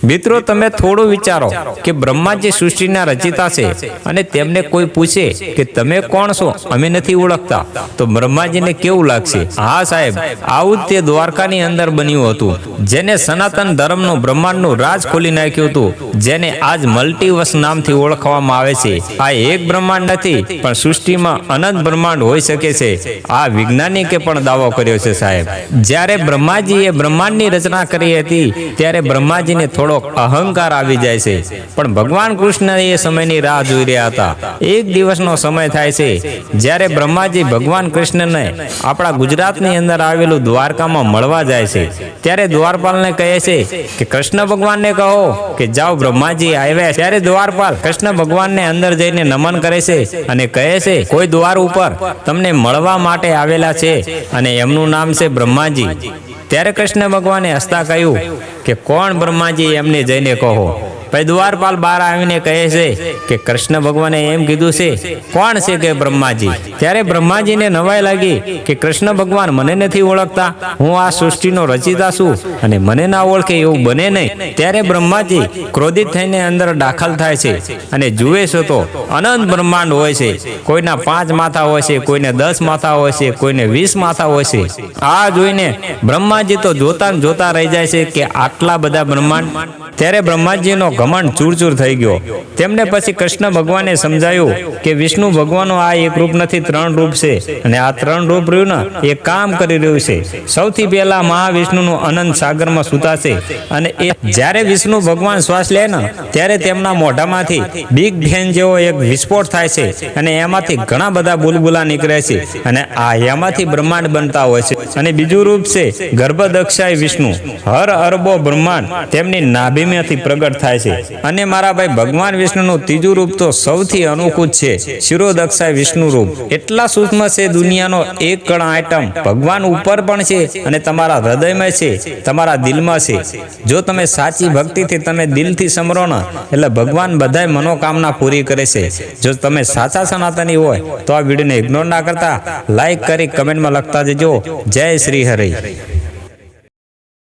મિત્રો તમે થોડું વિચારો કે બ્રહ્માજી સૃષ્ટિના રચિતા છે અને તેમને કોઈ પૂછે કે તમે કોણ છો, અમે નથી ઓળખતા, તો બ્રહ્માજીને કેવું લાગશે? હા સાહેબ, આવું જ તે દ્વારકાની અંદર બન્યું હતું, જેને સનાતન ધર્મનું બ્રહ્માંડનું રાજ ખોલી નાખ્યું હતું, જેને આજ મલ્ટીવર્સ નામથી ઓળખવામાં આવે છે. આ એક બ્રહ્માંડ નથી, પણ સૃષ્ટિમાં અનંત બ્રહ્માંડ હોઈ શકે છે. આ વૈજ્ઞાનિકે પણ દાવો કર્યો છે સાહેબ. જ્યારે બ્રહ્માજીએ બ્રહ્માંડની રચના કરી હતી ત્યારે બ્રહ્માજીને થોડોક અહંકાર આવી જાય છે, પણ ભગવાન કૃષ્ણ એ સમયની રાહ જોઈ રહ્યા હતા. એક દિવસનો સમય થાય છે જ્યારે બ્રહ્માજી ભગવાન કૃષ્ણને આપણા ગુજરાતની અંદર આવેલું દ્વારકામાં મળવા જાય છે. ત્યારે દ્વારપાલને કહે છે કે કૃષ્ણ ભગવાનને કહો કે જાઓ બ્રહ્માજી આવ્યા. ત્યારે દ્વારપાલ કૃષ્ણ ભગવાનને અંદર જઈને નમન કરે છે અને કહે છે કોઈ દ્વાર ઉપર તમને મળવા માટે આવેલા છે અને એમનું નામ છે બ્રહ્માજી. ત્યારે કૃષ્ણ ભગવાને હસતા કહ્યું કે કોણ બ્રહ્માજી, એમને જઈને કહો. ભાઈ દ્વારપાલ બહાર આવીને કહે છે કે કૃષ્ણ ભગવાને એમ કીધું છે, કોણ છે કે બ્રહ્માજી. ત્યારે બ્રહ્માજીને નવાઈ લાગી કે કૃષ્ણ ભગવાન મને નથી ઓળખતા, હું આ સૃષ્ટિનો રચિતા છું અને મને ના ઓળખે એવું બને નહીં. ત્યારે બ્રહ્માજી ક્રોધિત થઈને અંદર દાખલ થાય છે અને જુએ છે તો અનંત બ્રહ્માંડ હોય છે. કોઈના 5 માથા હોય છે, કોઈને 10 માથા હોય છે, કોઈને 20 માથા હોય છે. આ જોઈને બ્રહ્માજી તો જોતા જોતા રહી જાય છે કે આટલા બધા બ્રહ્માંડ. ત્યારે બ્રહ્માજીનો ઘમંડ ચૂરચૂર થઈ ગયો. તેમને પછી કૃષ્ણ ભગવાને સમજાયું કે વિષ્ણુ ભગવાનનું આ એક રૂપ નથી, 3 રૂપ છે અને આ 3 રૂપ રહ્યું ને એ કામ કરી રહ્યું છે. સૌથી પહેલા મહાવિષ્ણુનું અનંત સાગરમાં સુતાશે અને એ જ્યારે વિષ્ણુ ભગવાન શ્વાસ લે ને ત્યારે તેમના મોઢામાંથી બિગ બેન જેવો એક વિસ્ફોટ થાય છે અને એમાંથી ઘણા બધા બુલબુલા નીકળે છે અને આ એમાંથી બ્રહ્માંડ બનતા હોય છે. અને બીજું રૂપ છે ગર્ભદક્ષાય વિષ્ણુ, હર અરબો બ્રહ્માંડ તેમની નાભીમાંથી પ્રગટ થાય છે. અને મારા ભાઈ ભગવાન વિષ્ણુનું ત્રીજું રૂપ તો સૌથી અનોખું છે, શિરોદક્ષાય વિષ્ણુ રૂપ. એટલા સૂક્ષ્મ છે, દુનિયાનો એક કણ આઈટમ ભગવાન ઉપર પણ છે અને તમારા હૃદયમાં છે, તમારા દિલમાં છે. જો તમે સાચી ભક્તિથી તમે દિલથી સમરો ને એટલે ભગવાન બધાય મનોકામના પૂરી કરે છે. જો તમે સાચા સનાતની હોય તો આ વિડીયોને ઇગ્નોર ના કરતા લાઈક કરી કમેન્ટમાં લખતા જજો. જય શ્રી હરિ.